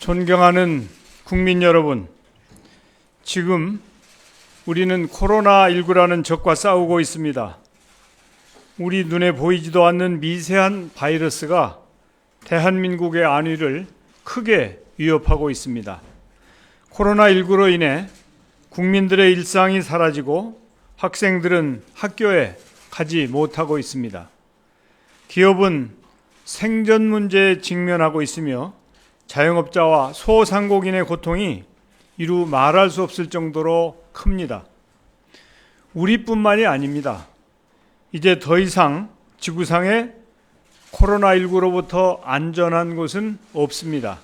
존경하는 국민 여러분, 지금 우리는 코로나19라는 적과 싸우고 있습니다. 우리 눈에 보이지도 않는 미세한 바이러스가 대한민국의 안위를 크게 위협하고 있습니다. 코로나19로 인해 국민들의 일상이 사라지고 학생들은 학교에 가지 못하고 있습니다. 기업은 생존 문제에 직면하고 있으며 자영업자와 소상공인의 고통이 이루 말할 수 없을 정도로 큽니다. 우리뿐만이 아닙니다. 이제 더 이상 지구상에 코로나19로부터 안전한 곳은 없습니다.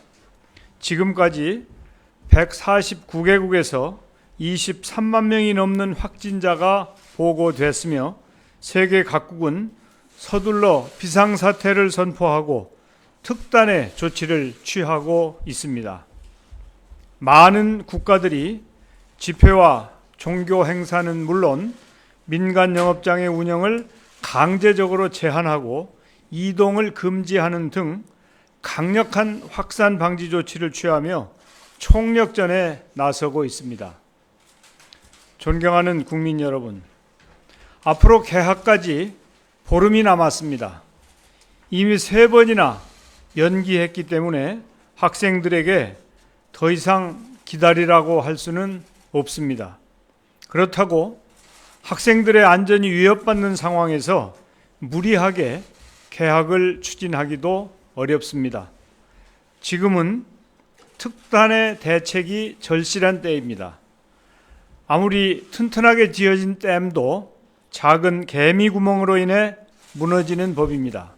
지금까지 149개국에서 23만 명이 넘는 확진자가 보고됐으며 세계 각국은 서둘러 비상사태를 선포하고 특단의 조치를 취하고 있습니다. 많은 국가들이 집회와 종교 행사는 물론 민간 영업장의 운영을 강제적으로 제한하고 이동을 금지하는 등 강력한 확산 방지 조치를 취하며 총력전에 나서고 있습니다. 존경하는 국민 여러분, 앞으로 개학까지 보름이 남았습니다. 이미 3번이나 연기했기 때문에 학생들에게 더 이상 기다리라고 할 수는 없습니다. 그렇다고 학생들의 안전이 위협받는 상황에서 무리하게 개학을 추진하기도 어렵습니다. 지금은 특단의 대책이 절실한 때입니다. 아무리 튼튼하게 지어진 댐도 작은 개미 구멍으로 인해 무너지는 법입니다.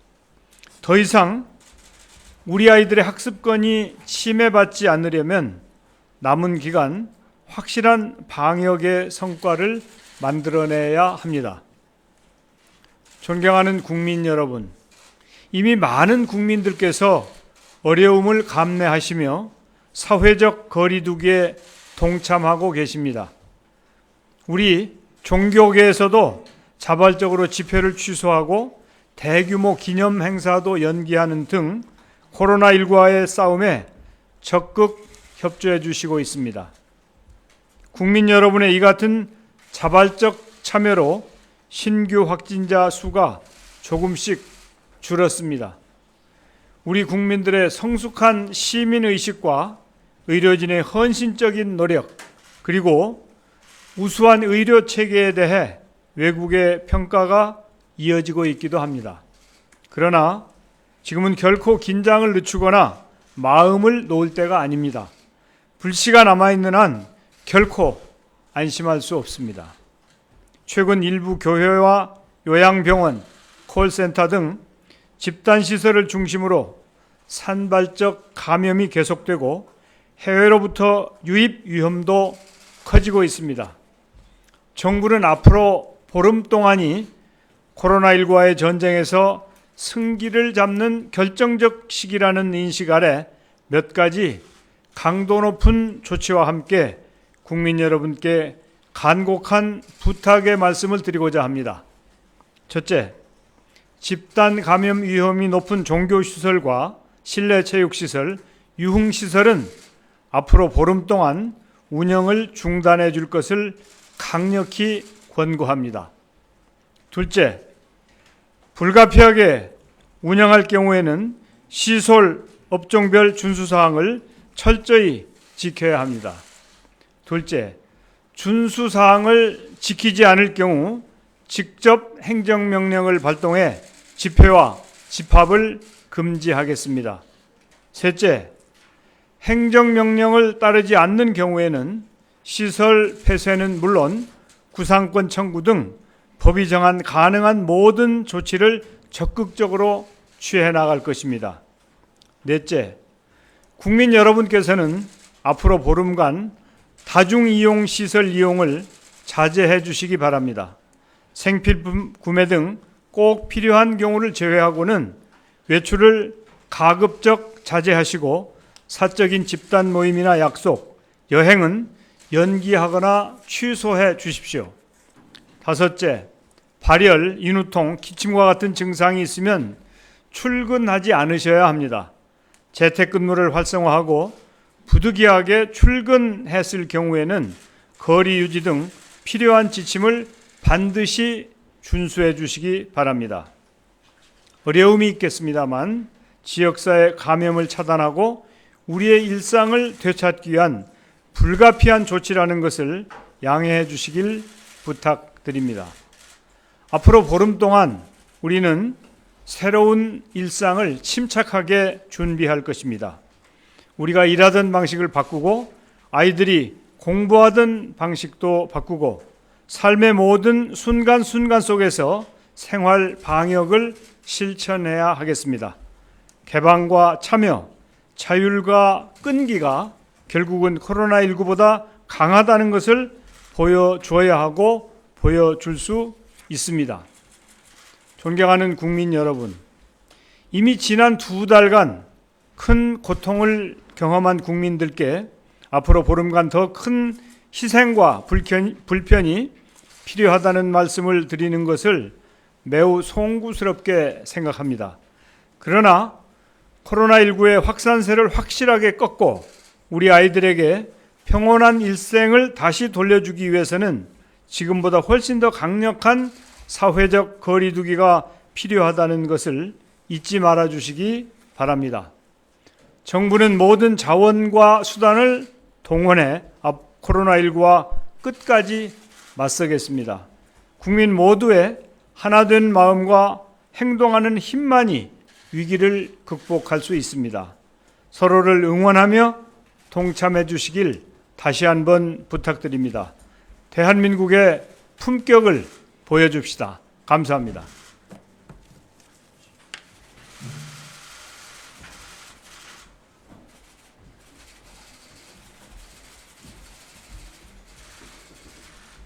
더 이상 우리 아이들의 학습권이 침해받지 않으려면 남은 기간 확실한 방역의 성과를 만들어내야 합니다. 존경하는 국민 여러분, 이미 많은 국민들께서 어려움을 감내하시며 사회적 거리두기에 동참하고 계십니다. 우리 종교계에서도 자발적으로 집회를 취소하고 대규모 기념 행사도 연기하는 등 코로나19와의 싸움에 적극 협조해 주시고 있습니다. 국민 여러분의 이 같은 자발적 참여로 신규 확진자 수가 조금씩 줄었습니다. 우리 국민들의 성숙한 시민의식과 의료진의 헌신적인 노력, 그리고 우수한 의료 체계에 대해 외국의 평가가 이어지고 있기도 합니다. 그러나 지금은 결코 긴장을 늦추거나 마음을 놓을 때가 아닙니다. 불씨가 남아있는 한 결코 안심할 수 없습니다. 최근 일부 교회와 요양병원, 콜센터 등 집단시설을 중심으로 산발적 감염이 계속되고 해외로부터 유입 위험도 커지고 있습니다. 정부는 앞으로 보름 동안이 코로나19와의 전쟁에서 승기를 잡는 결정적 시기라는 인식 아래 몇 가지 강도 높은 조치와 함께 국민 여러분께 간곡한 부탁의 말씀을 드리고자 합니다. 첫째, 집단 감염 위험이 높은 종교시설과 실내체육시설, 유흥시설은 앞으로 보름 동안 운영을 중단해 줄 것을 강력히 권고합니다. 둘째, 불가피하게 운영할 경우에는 시설 업종별 준수사항을 철저히 지켜야 합니다. 둘째, 준수사항을 지키지 않을 경우 직접 행정명령을 발동해 집회와 집합을 금지하겠습니다. 셋째, 행정명령을 따르지 않는 경우에는 시설 폐쇄는 물론 구상권 청구 등 법이 정한 가능한 모든 조치를 적극적으로 취해 나갈 것입니다. 넷째, 국민 여러분께서는 앞으로 보름간 다중이용시설 이용을 자제해 주시기 바랍니다. 생필품 구매 등 꼭 필요한 경우를 제외하고는 외출을 가급적 자제하시고 사적인 집단 모임이나 약속, 여행은 연기하거나 취소해 주십시오. 다섯째, 발열, 인후통, 기침과 같은 증상이 있으면 출근하지 않으셔야 합니다. 재택근무를 활성화하고 부득이하게 출근했을 경우에는 거리 유지 등 필요한 지침을 반드시 준수해 주시기 바랍니다. 어려움이 있겠습니다만 지역사회 감염을 차단하고 우리의 일상을 되찾기 위한 불가피한 조치라는 것을 양해해 주시길 부탁드립니다. 앞으로 보름 동안 우리는 새로운 일상을 침착하게 준비할 것입니다. 우리가 일하던 방식을 바꾸고 아이들이 공부하던 방식도 바꾸고 삶의 모든 순간순간 속에서 생활 방역을 실천해야 하겠습니다. 개방과 참여, 자율과 끈기가 결국은 코로나19보다 강하다는 것을 보여줘야 하고 보여줄 수 있습니다. 존경하는 국민 여러분, 이미 지난 2달간 큰 고통을 경험한 국민들께 앞으로 보름간 더 큰 희생과 불편이 필요하다는 말씀을 드리는 것을 매우 송구스럽게 생각합니다. 그러나 코로나19의 확산세를 확실하게 꺾고 우리 아이들에게 평온한 일생을 다시 돌려주기 위해서는 지금보다 훨씬 더 강력한 사회적 거리두기가 필요하다는 것을 잊지 말아 주시기 바랍니다. 정부는 모든 자원과 수단을 동원해 코로나19와 끝까지 맞서겠습니다. 국민 모두의 하나된 마음과 행동하는 힘만이 위기를 극복할 수 있습니다. 서로를 응원하며 동참해 주시길 다시 한번 부탁드립니다. 대한민국의 품격을 보여줍시다. 감사합니다.